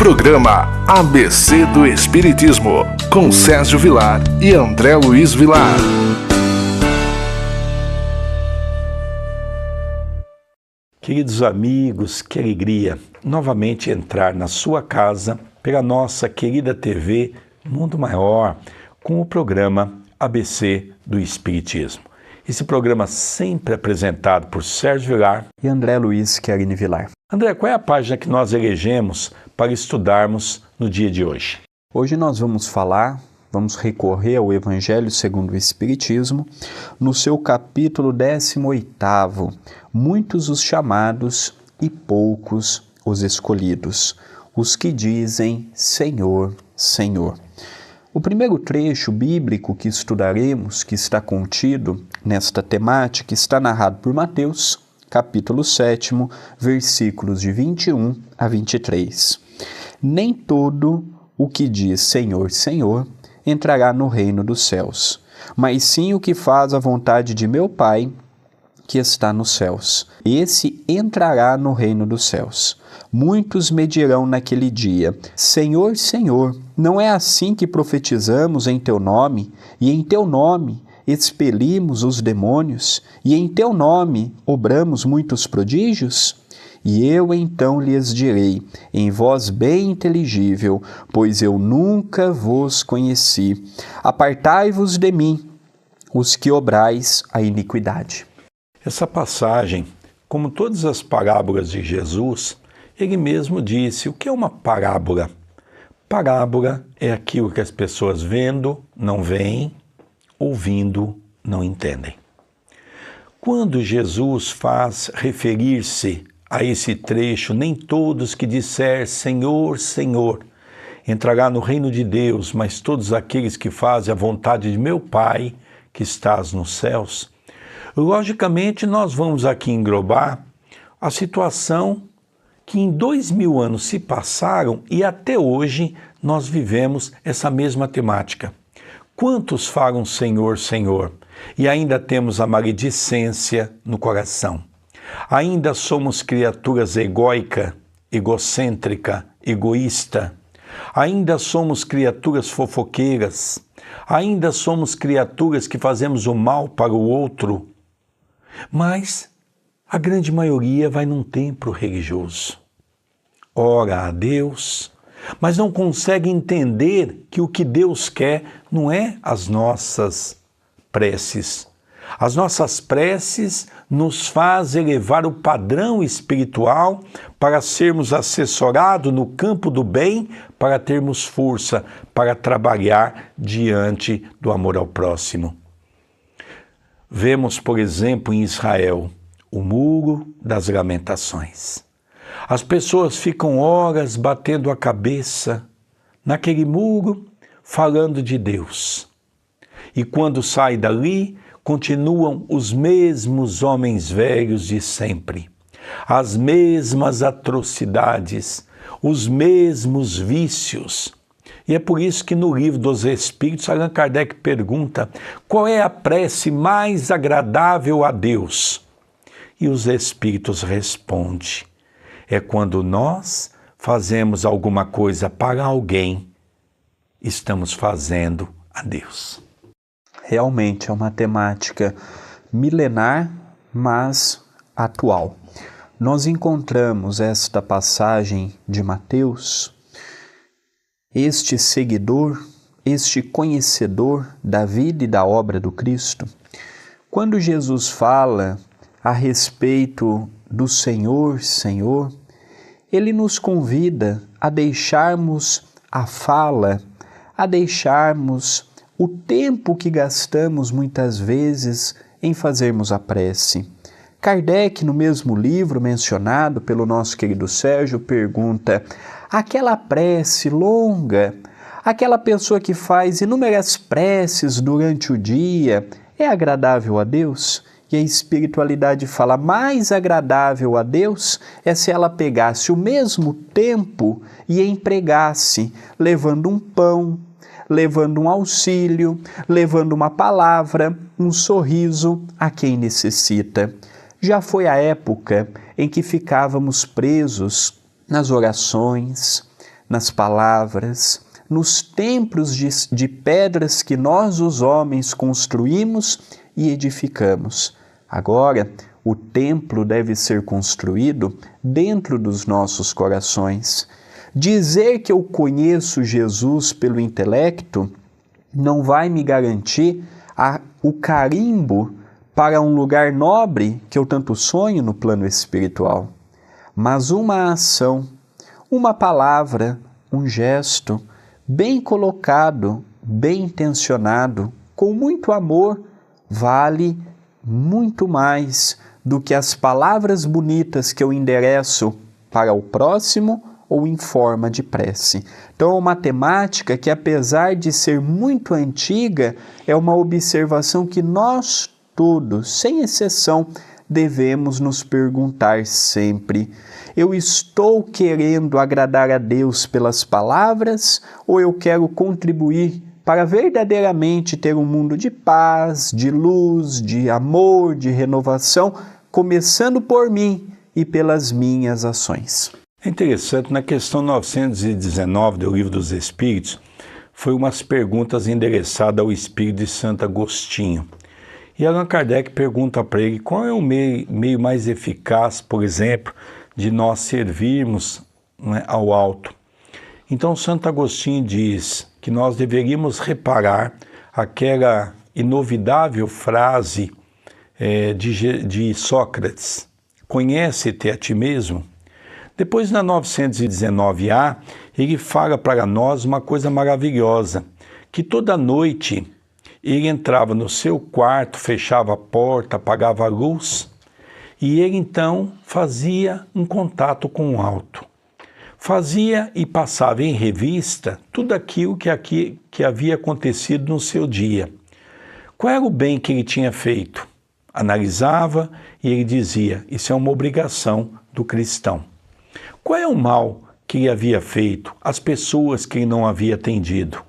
Programa ABC do Espiritismo, com Sérgio Vilar e André Luiz Vilar. Queridos amigos, que alegria novamente entrar na sua casa pela nossa querida TV Mundo Maior com o programa ABC do Espiritismo. Esse programa sempre apresentado por Sérgio Vilar e André Luiz Querini Vilar. André, qual é a página que nós elegemos para estudarmos no dia de hoje? Hoje nós vamos recorrer ao Evangelho segundo o Espiritismo, no seu capítulo 18º, muitos os chamados e poucos os escolhidos, os que dizem Senhor, Senhor. O primeiro trecho bíblico que estudaremos, que está contido nesta temática, está narrado por Mateus, capítulo 7, versículos de 21 a 23. Nem todo o que diz Senhor, Senhor, entrará no reino dos céus, mas sim o que faz a vontade de meu Pai, que está nos céus. Esse entrará no reino dos céus. Muitos me dirão naquele dia, Senhor, Senhor, não é assim que profetizamos em Teu nome, e em Teu nome expelimos os demônios, e em Teu nome obramos muitos prodígios? E eu então lhes direi, em voz bem inteligível, pois eu nunca vos conheci. Apartai-vos de mim, os que obrais a iniquidade. Essa passagem, como todas as parábolas de Jesus, ele mesmo disse, o que é uma parábola? Parábola é aquilo que as pessoas vendo não veem, ouvindo não entendem. Quando Jesus faz referir-se a esse trecho, nem todos que disser Senhor, Senhor, entrará no reino de Deus, mas todos aqueles que fazem a vontade de meu Pai, que estás nos céus. Logicamente, nós vamos aqui englobar a situação que em 2000 anos se passaram e até hoje nós vivemos essa mesma temática. Quantos falam Senhor, Senhor? E ainda temos a maledicência no coração. Ainda somos criaturas egóica, egocêntrica, egoísta. Ainda somos criaturas fofoqueiras. Ainda somos criaturas que fazemos o mal para o outro. Mas a grande maioria vai num templo religioso. Ora a Deus, mas não consegue entender que o que Deus quer não é as nossas preces. As nossas preces nos fazem elevar o padrão espiritual para sermos assessorados no campo do bem, para termos força para trabalhar diante do amor ao próximo. Vemos, por exemplo, em Israel, o Muro das Lamentações. As pessoas ficam horas batendo a cabeça naquele muro, falando de Deus. E quando sai dali, continuam os mesmos homens velhos de sempre, as mesmas atrocidades, os mesmos vícios. E é por isso que no livro dos Espíritos, Allan Kardec pergunta qual é a prece mais agradável a Deus? E os Espíritos respondem, é quando nós fazemos alguma coisa para alguém, estamos fazendo a Deus. Realmente é uma temática milenar, mas atual. Nós encontramos esta passagem de Mateus, este seguidor, este conhecedor da vida e da obra do Cristo, quando Jesus fala a respeito do Senhor, Senhor, ele nos convida a deixarmos a fala, a deixarmos o tempo que gastamos muitas vezes em fazermos a prece. Kardec, no mesmo livro mencionado pelo nosso querido Sérgio, pergunta, aquela prece longa, aquela pessoa que faz inúmeras preces durante o dia, é agradável a Deus? E a espiritualidade fala, mais agradável a Deus é se ela pegasse o mesmo tempo e empregasse, levando um pão, levando um auxílio, levando uma palavra, um sorriso a quem necessita. Já foi a época em que ficávamos presos nas orações, nas palavras, nos templos de pedras que nós, os homens, construímos e edificamos. Agora, o templo deve ser construído dentro dos nossos corações. Dizer que eu conheço Jesus pelo intelecto não vai me garantir o carimbo para um lugar nobre que eu tanto sonho no plano espiritual. Mas uma ação, uma palavra, um gesto, bem colocado, bem intencionado, com muito amor, vale muito mais do que as palavras bonitas que eu endereço para o próximo ou em forma de prece. Então, é uma temática que, apesar de ser muito antiga, é uma observação que nós todos, sem exceção, devemos nos perguntar sempre: eu estou querendo agradar a Deus pelas palavras ou eu quero contribuir para verdadeiramente ter um mundo de paz, de luz, de amor, de renovação, começando por mim e pelas minhas ações? É interessante, na questão 919 do Livro dos Espíritos, foi umas perguntas endereçadas ao Espírito de Santo Agostinho. E Allan Kardec pergunta para ele qual é o meio mais eficaz, por exemplo, de nós servirmos, né, ao alto. Então Santo Agostinho diz que nós deveríamos reparar aquela inovidável frase de Sócrates: conhece-te a ti mesmo. Depois, na 919A, ele fala para nós uma coisa maravilhosa, que toda noite ele entrava no seu quarto, fechava a porta, apagava a luz, e ele então fazia um contato com o alto. Fazia e passava em revista tudo aquilo que havia acontecido no seu dia. Qual era o bem que ele tinha feito? Analisava e ele dizia: isso é uma obrigação do cristão. Qual é o mal que ele havia feito? As pessoas que ele não havia atendido.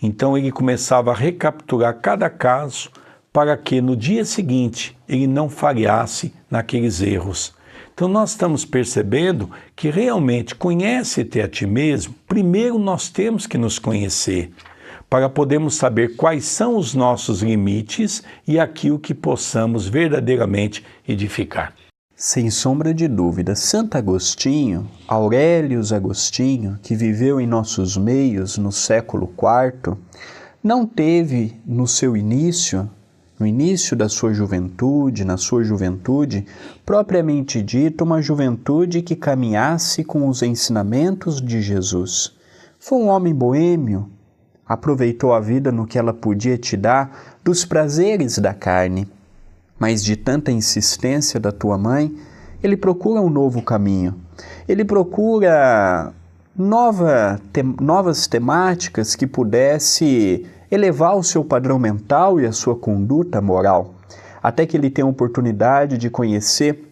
Então ele começava a recapitular cada caso para que no dia seguinte ele não falhasse naqueles erros. Então nós estamos percebendo que realmente conhece-te a ti mesmo. Primeiro nós temos que nos conhecer para podermos saber quais são os nossos limites e aquilo que possamos verdadeiramente edificar. Sem sombra de dúvida, Santo Agostinho, Aurelius Agostinho, que viveu em nossos meios no século IV, não teve no seu início, no início da sua juventude, na sua juventude, propriamente dito, uma juventude que caminhasse com os ensinamentos de Jesus. Foi um homem boêmio, aproveitou a vida no que ela podia te dar dos prazeres da carne. Mas de tanta insistência da tua mãe, ele procura um novo caminho. Ele procura novas temáticas que pudesse elevar o seu padrão mental e a sua conduta moral, até que ele tem a oportunidade de conhecer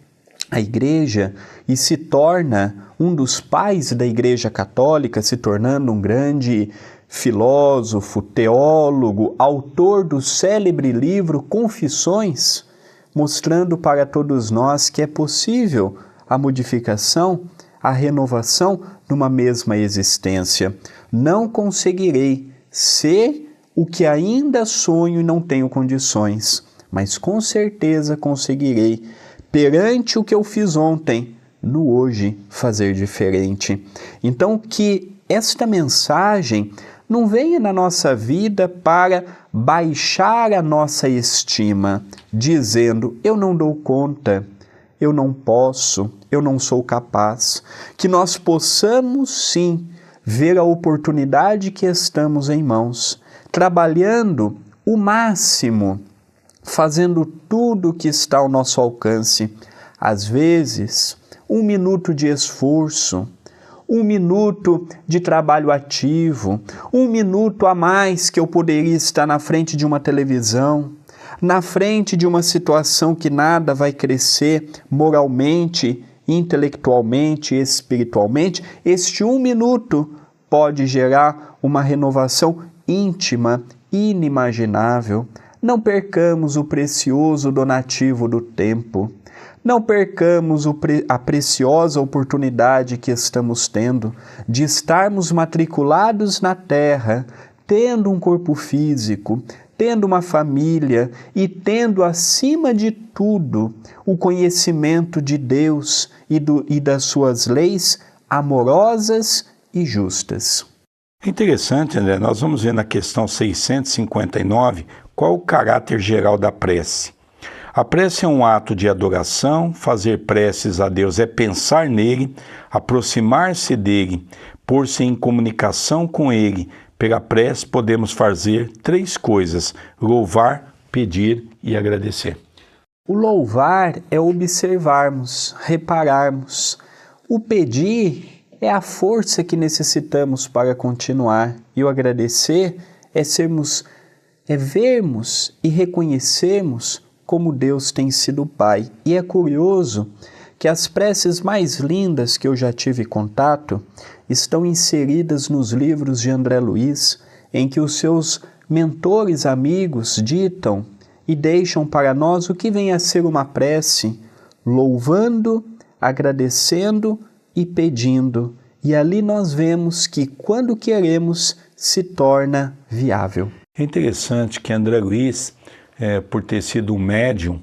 a Igreja e se torna um dos pais da Igreja Católica, se tornando um grande filósofo, teólogo, autor do célebre livro Confissões, mostrando para todos nós que é possível a modificação, a renovação numa mesma existência. Não conseguirei ser o que ainda sonho e não tenho condições, mas com certeza conseguirei, perante o que eu fiz ontem, no hoje, fazer diferente. Então, que esta mensagem não venha na nossa vida para baixar a nossa estima, dizendo: eu não dou conta, eu não posso, eu não sou capaz. Que nós possamos sim ver a oportunidade que estamos em mãos, trabalhando o máximo, fazendo tudo o que está ao nosso alcance. Às vezes, 1 minuto de esforço, 1 minuto de trabalho ativo, 1 minuto a mais que eu poderia estar na frente de uma televisão, na frente de uma situação que nada vai crescer moralmente, intelectualmente, espiritualmente, este 1 minuto pode gerar uma renovação íntima, inimaginável. Não percamos o precioso donativo do tempo. Não percamos a preciosa oportunidade que estamos tendo de estarmos matriculados na terra, tendo um corpo físico, tendo uma família e tendo, acima de tudo, o conhecimento de Deus e das suas leis amorosas e justas. É interessante, André, nós vamos ver na questão 659 qual o caráter geral da prece. A prece é um ato de adoração, fazer preces a Deus é pensar nele, aproximar-se dele, pôr-se em comunicação com ele. Pela prece podemos fazer 3 coisas: louvar, pedir e agradecer. O louvar é observarmos, repararmos. O pedir é a força que necessitamos para continuar. E o agradecer é vermos e reconhecermos como Deus tem sido Pai. E é curioso que as preces mais lindas que eu já tive contato estão inseridas nos livros de André Luiz, em que os seus mentores amigos ditam e deixam para nós o que vem a ser uma prece, louvando, agradecendo e pedindo. E ali nós vemos que quando queremos se torna viável. É interessante que André Luiz, por ter sido um médium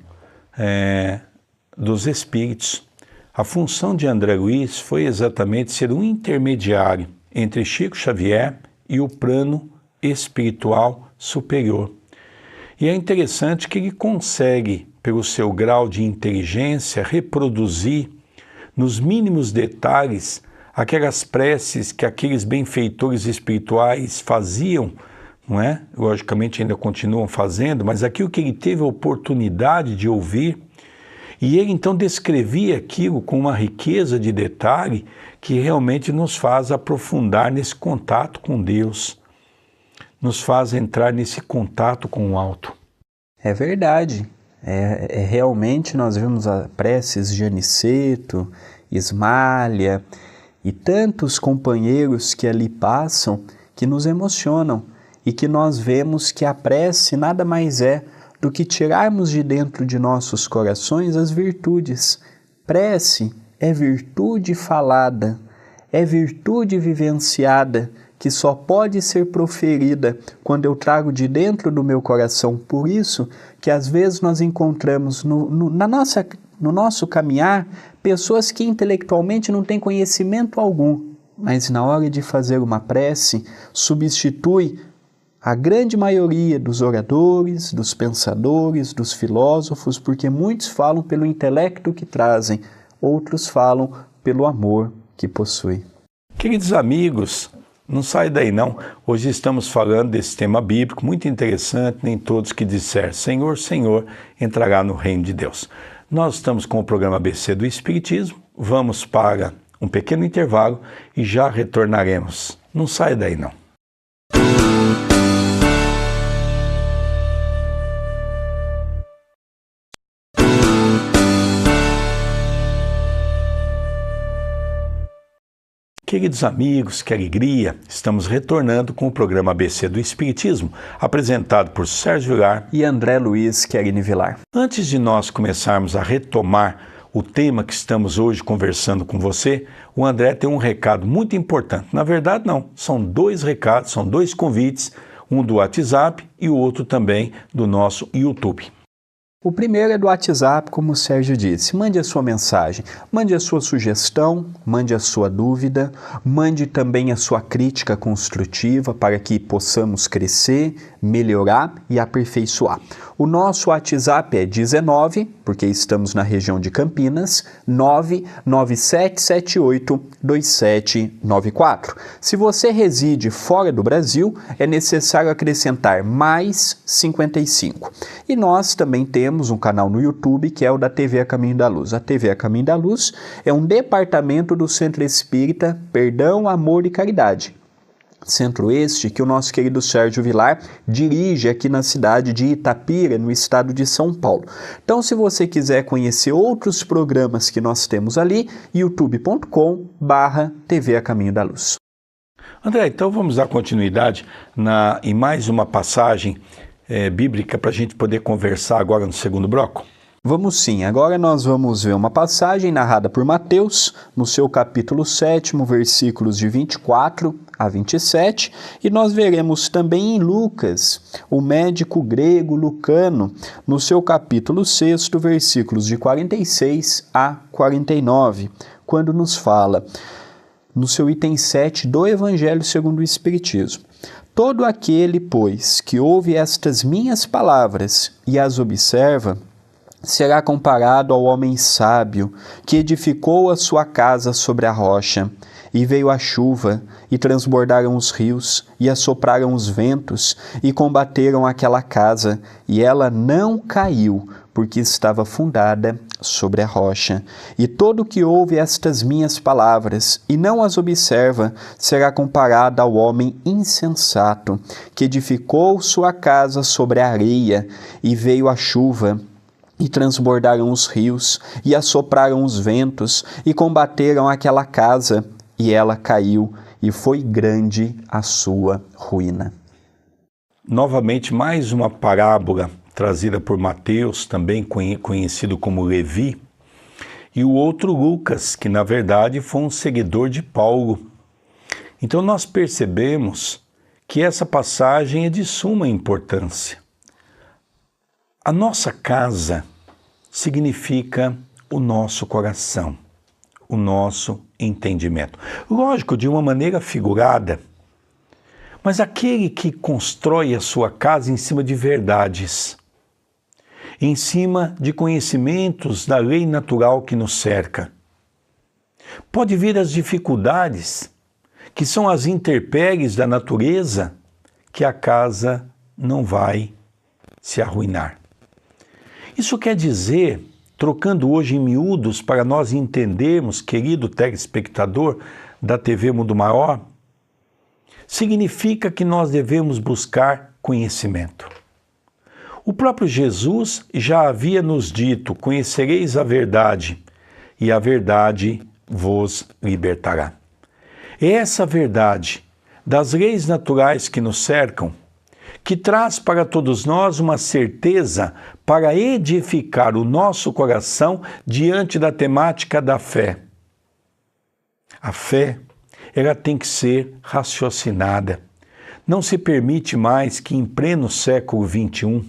dos espíritos, a função de André Luiz foi exatamente ser um intermediário entre Chico Xavier e o plano espiritual superior. E é interessante que ele consegue, pelo seu grau de inteligência, reproduzir nos mínimos detalhes aquelas preces que aqueles benfeitores espirituais faziam, não é? Logicamente ainda continuam fazendo, mas aquilo que ele teve a oportunidade de ouvir, e ele então descrevia aquilo com uma riqueza de detalhe que realmente nos faz aprofundar nesse contato com Deus, nos faz entrar nesse contato com o alto. É verdade. Realmente nós vemos as preces de Aniceto, Ismália e tantos companheiros que ali passam que nos emocionam e que nós vemos que a prece nada mais é do que tirarmos de dentro de nossos corações as virtudes. Prece é virtude falada, é virtude vivenciada, que só pode ser proferida quando eu trago de dentro do meu coração. Por isso que às vezes nós encontramos no nosso caminhar pessoas que intelectualmente não têm conhecimento algum, mas na hora de fazer uma prece, substitui a grande maioria dos oradores, dos pensadores, dos filósofos, porque muitos falam pelo intelecto que trazem, outros falam pelo amor que possuem. Queridos amigos, não sai daí não. Hoje estamos falando desse tema bíblico muito interessante. Nem todos que disser Senhor, Senhor entrará no reino de Deus. Nós estamos com o programa ABC do Espiritismo. Vamos para um pequeno intervalo e já retornaremos. Não sai daí não. Queridos amigos, que alegria! Estamos retornando com o programa ABC do Espiritismo, apresentado por Sérgio Vilar e André Luiz Querini Vilar. Antes de nós começarmos a retomar o tema que estamos hoje conversando com você, o André tem um recado muito importante. Na verdade, não, são 2 recados, são 2 convites, um do WhatsApp e o outro também do nosso YouTube. O primeiro é do WhatsApp, como o Sérgio disse. Mande a sua mensagem, mande a sua sugestão, mande a sua dúvida, mande também a sua crítica construtiva para que possamos crescer, melhorar e aperfeiçoar. O nosso WhatsApp é 19, porque estamos na região de Campinas, 997782794. Se você reside fora do Brasil, é necessário acrescentar mais 55. E nós também temos um canal no YouTube que é o da TV A Caminho da Luz. A TV A Caminho da Luz é um departamento do Centro Espírita Perdão, Amor e Caridade. Centro este que o nosso querido Sérgio Vilar dirige aqui na cidade de Itapira, no estado de São Paulo. Então, se você quiser conhecer outros programas que nós temos ali, youtube.com/TV A Caminho da Luz. André, então vamos dar continuidade em mais uma passagem bíblica para a gente poder conversar agora no segundo bloco? Vamos sim, agora nós vamos ver uma passagem narrada por Mateus, no seu capítulo 7, versículos de 24 a 27, e nós veremos também em Lucas, o médico grego Lucano, no seu capítulo 6, versículos de 46 a 49, quando nos fala, no seu item 7 do Evangelho segundo o Espiritismo: todo aquele, pois, que ouve estas minhas palavras e as observa, será comparado ao homem sábio que edificou a sua casa sobre a rocha. E veio a chuva, e transbordaram os rios, e assopraram os ventos, e combateram aquela casa, e ela não caiu, porque estava fundada sobre a rocha. E todo que ouve estas minhas palavras, e não as observa, será comparado ao homem insensato, que edificou sua casa sobre a areia, e veio a chuva, e transbordaram os rios, e assopraram os ventos, e combateram aquela casa, e ela caiu, e foi grande a sua ruína. Novamente, mais uma parábola trazida por Mateus, também conhecido como Levi, e o outro Lucas, que na verdade foi um seguidor de Paulo. Então nós percebemos que essa passagem é de suma importância. A nossa casa significa o nosso coração, o nosso entendimento. Lógico, de uma maneira figurada, mas aquele que constrói a sua casa em cima de verdades, em cima de conhecimentos da lei natural que nos cerca. Pode vir as dificuldades, que são as intempéries da natureza, que a casa não vai se arruinar. Isso quer dizer, trocando hoje em miúdos para nós entendermos, querido telespectador da TV Mundo Maior, significa que nós devemos buscar conhecimento. O próprio Jesus já havia nos dito: conhecereis a verdade, e a verdade vos libertará. É essa verdade das leis naturais que nos cercam, que traz para todos nós uma certeza para edificar o nosso coração diante da temática da fé. A fé, ela tem que ser raciocinada. Não se permite mais que em pleno século XXI,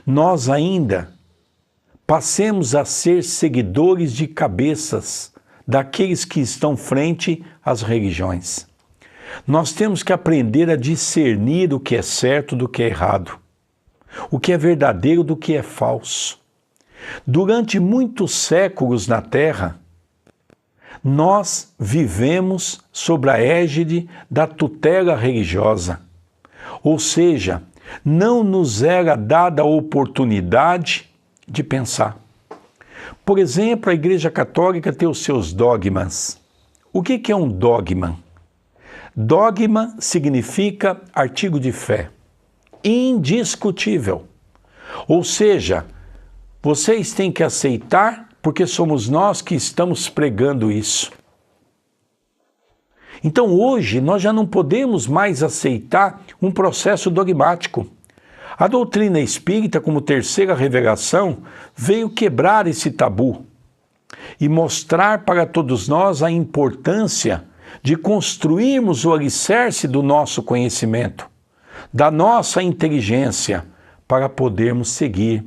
nós ainda passemos a ser seguidores de cabeças daqueles que estão frente às religiões. Nós temos que aprender a discernir o que é certo do que é errado, o que é verdadeiro do que é falso. Durante muitos séculos na Terra, nós vivemos sob a égide da tutela religiosa, ou seja, não nos era dada a oportunidade de pensar. Por exemplo, a Igreja Católica tem os seus dogmas. O que é um dogma? Dogma significa artigo de fé, indiscutível. Ou seja, vocês têm que aceitar porque somos nós que estamos pregando isso. Então hoje nós já não podemos mais aceitar um processo dogmático. A doutrina espírita, como terceira revelação, veio quebrar esse tabu e mostrar para todos nós a importância de construirmos o alicerce do nosso conhecimento, da nossa inteligência, para podermos seguir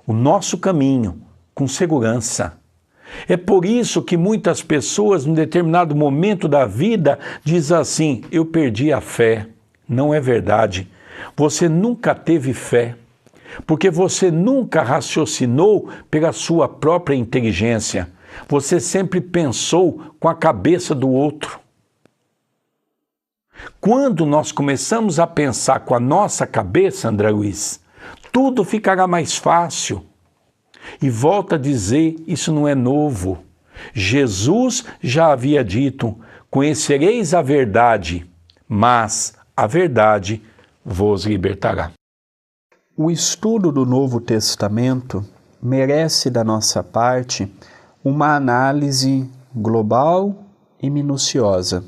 o nosso caminho com segurança. É por isso que muitas pessoas, num determinado momento da vida, dizem assim: eu perdi a fé. Não é verdade. Você nunca teve fé, porque você nunca raciocinou pela sua própria inteligência. Você sempre pensou com a cabeça do outro. Quando nós começamos a pensar com a nossa cabeça, André Luiz, tudo ficará mais fácil. E volto a dizer, isso não é novo. Jesus já havia dito: conhecereis a verdade, mas a verdade vos libertará. O estudo do Novo Testamento merece da nossa parte uma análise global e minuciosa.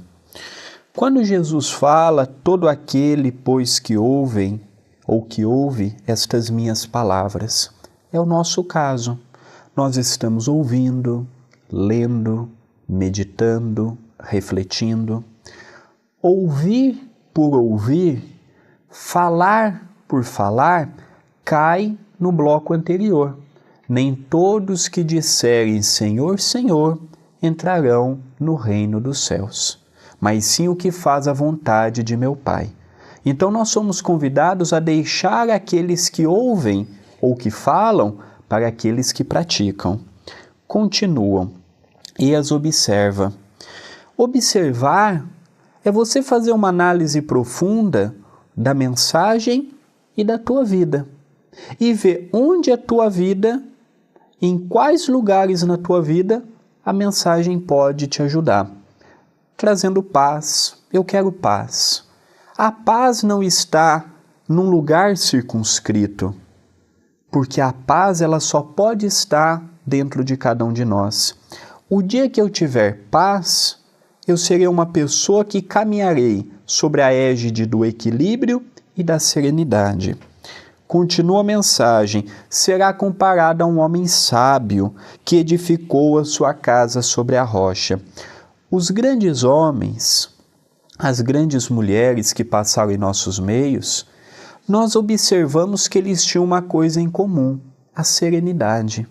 Quando Jesus fala: todo aquele, pois, que ouvem ou que ouve estas minhas palavras, é o nosso caso. nós estamos ouvindo, lendo, meditando, refletindo. Ouvir por ouvir, falar por falar, cai no bloco anterior. Nem todos que disserem Senhor, Senhor, entrarão no reino dos céus, mas sim o que faz a vontade de meu Pai. Então nós somos convidados a deixar aqueles que ouvem ou que falam para aqueles que praticam. Continuam e as observa. Observar é você fazer uma análise profunda da mensagem e da tua vida e ver onde a tua vida, em quais lugares na tua vida a mensagem pode te ajudar. Trazendo paz, eu quero paz. A paz não está num lugar circunscrito, porque a paz ela só pode estar dentro de cada um de nós. O dia que eu tiver paz, eu serei uma pessoa que caminharei sobre a égide do equilíbrio e da serenidade. Continua a mensagem, será comparado a um homem sábio que edificou a sua casa sobre a rocha. Os grandes homens, as grandes mulheres que passaram em nossos meios, nós observamos que eles tinham uma coisa em comum, a serenidade.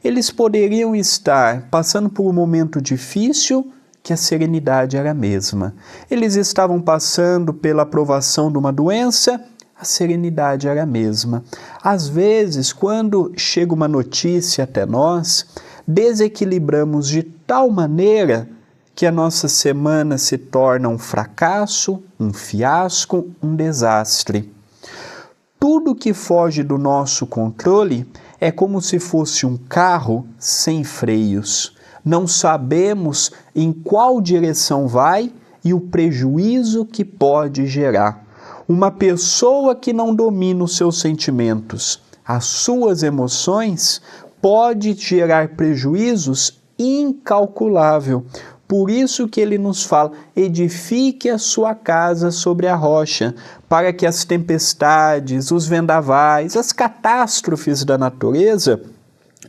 Eles poderiam estar passando por um momento difícil, que a serenidade era a mesma. Eles estavam passando pela provação de uma doença, a serenidade era a mesma. Às vezes, quando chega uma notícia até nós, desequilibramos de tal maneira que a nossa semana se torna um fracasso, um fiasco, um desastre. Tudo que foge do nosso controle é como se fosse um carro sem freios. Não sabemos em qual direção vai e o prejuízo que pode gerar. Uma pessoa que não domina os seus sentimentos, as suas emoções, pode gerar prejuízos incalculáveis. Por isso que ele nos fala, edifique a sua casa sobre a rocha, para que as tempestades, os vendavais, as catástrofes da natureza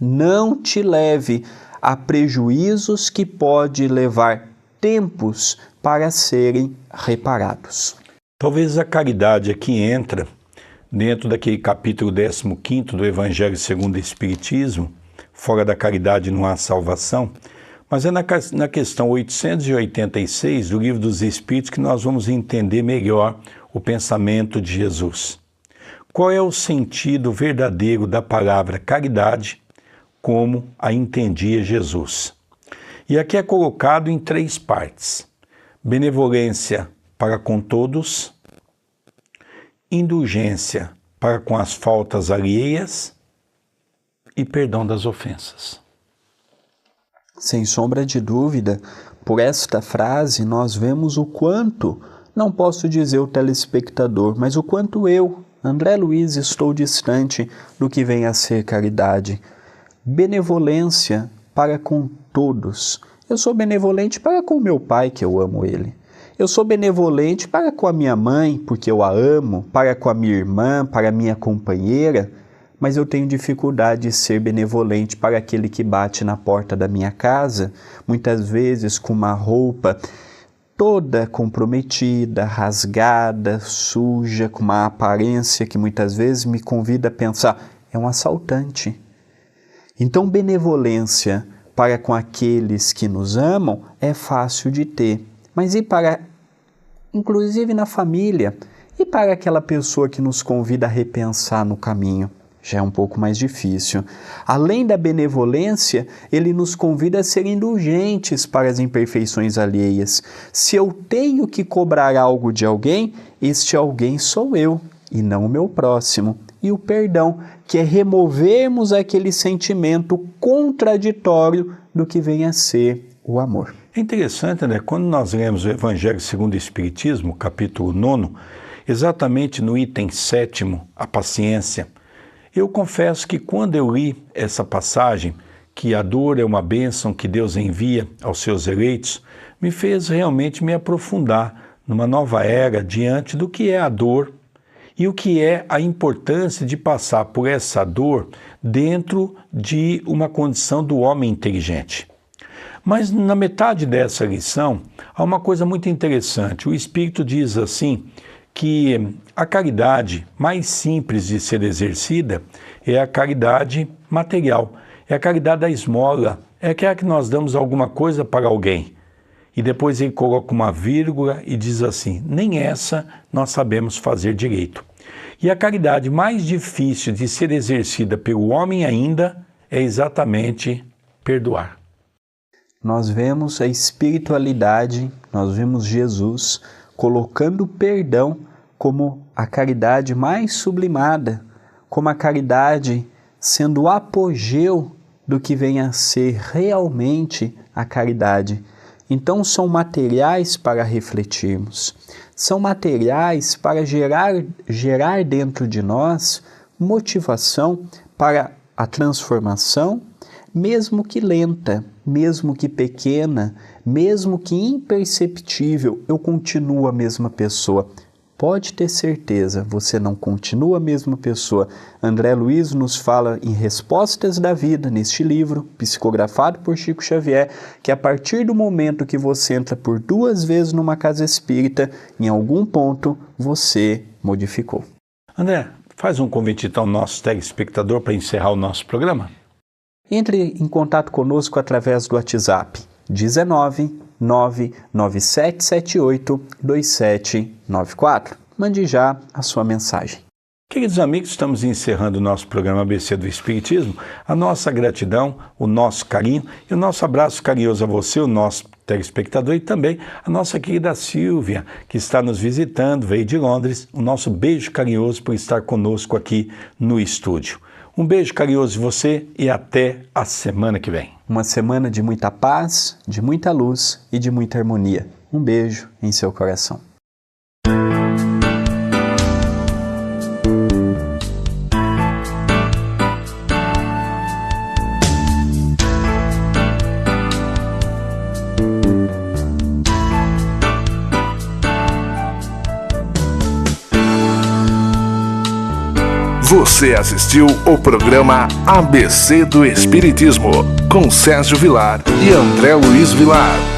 não te leve a prejuízos que pode levar tempos para serem reparados. Talvez a caridade aqui entra dentro daquele capítulo 15º do Evangelho segundo o Espiritismo, fora da caridade não há salvação, mas é na questão 886 do Livro dos Espíritos que nós vamos entender melhor o pensamento de Jesus. Qual é o sentido verdadeiro da palavra caridade, como a entendia Jesus? E aqui é colocado em 3 partes: benevolência para com todos, indulgência para com as faltas alheias e perdão das ofensas. Sem sombra de dúvida, por esta frase nós vemos o quanto, não posso dizer o telespectador, mas o quanto eu, André Luiz, estou distante do que vem a ser caridade. Benevolência para com todos. Eu sou benevolente para com meu pai, que eu amo ele. Eu sou benevolente para com a minha mãe, porque eu a amo, para com a minha irmã, para a minha companheira, mas eu tenho dificuldade de ser benevolente para aquele que bate na porta da minha casa, muitas vezes com uma roupa toda comprometida, rasgada, suja, com uma aparência que muitas vezes me convida a pensar, é um assaltante. Então, benevolência para com aqueles que nos amam é fácil de ter, mas e para, inclusive na família, e para aquela pessoa que nos convida a repensar no caminho? Já é um pouco mais difícil. Além da benevolência, ele nos convida a ser indulgentes para as imperfeições alheias. Se eu tenho que cobrar algo de alguém, este alguém sou eu e não o meu próximo. E o perdão, que é removermos aquele sentimento contraditório do que vem a ser o amor. É interessante, né? Quando nós lemos o Evangelho segundo o Espiritismo, capítulo 9, exatamente no item 7º, a paciência, eu confesso que quando eu li essa passagem, que a dor é uma bênção que Deus envia aos seus eleitos, me fez realmente me aprofundar numa nova era diante do que é a dor e o que é a importância de passar por essa dor dentro de uma condição do homem inteligente. Mas na metade dessa lição, há uma coisa muito interessante. O Espírito diz assim, que a caridade mais simples de ser exercida é a caridade material, é a caridade da esmola, é aquela que nós damos alguma coisa para alguém. E depois ele coloca uma vírgula e diz assim, nem essa nós sabemos fazer direito. E a caridade mais difícil de ser exercida pelo homem ainda é exatamente perdoar. Nós vemos a espiritualidade, nós vemos Jesus colocando o perdão como a caridade mais sublimada, como a caridade sendo o apogeu do que vem a ser realmente a caridade. Então são materiais para refletirmos, são materiais para gerar dentro de nós motivação para a transformação, mesmo que lenta, mesmo que pequena, mesmo que imperceptível, eu continuo a mesma pessoa. Pode ter certeza, você não continua a mesma pessoa. André Luiz nos fala em Respostas da Vida, neste livro, psicografado por Chico Xavier, que a partir do momento que você entra por 2 vezes numa casa espírita, em algum ponto você modificou. André, faz um convite então ao nosso telespectador para encerrar o nosso programa. Entre em contato conosco através do WhatsApp 19 99778 2794. Mande já a sua mensagem. Queridos amigos, estamos encerrando o nosso programa ABC do Espiritismo. A nossa gratidão, o nosso carinho e o nosso abraço carinhoso a você, o nosso telespectador, e também a nossa querida Silvia, que está nos visitando, veio de Londres. O nosso beijo carinhoso por estar conosco aqui no estúdio. Um beijo carinhoso de você e até a semana que vem. Uma semana de muita paz, de muita luz e de muita harmonia. Um beijo em seu coração. Você assistiu o programa ABC do Espiritismo, com Sérgio Vilar e André Luiz Vilar.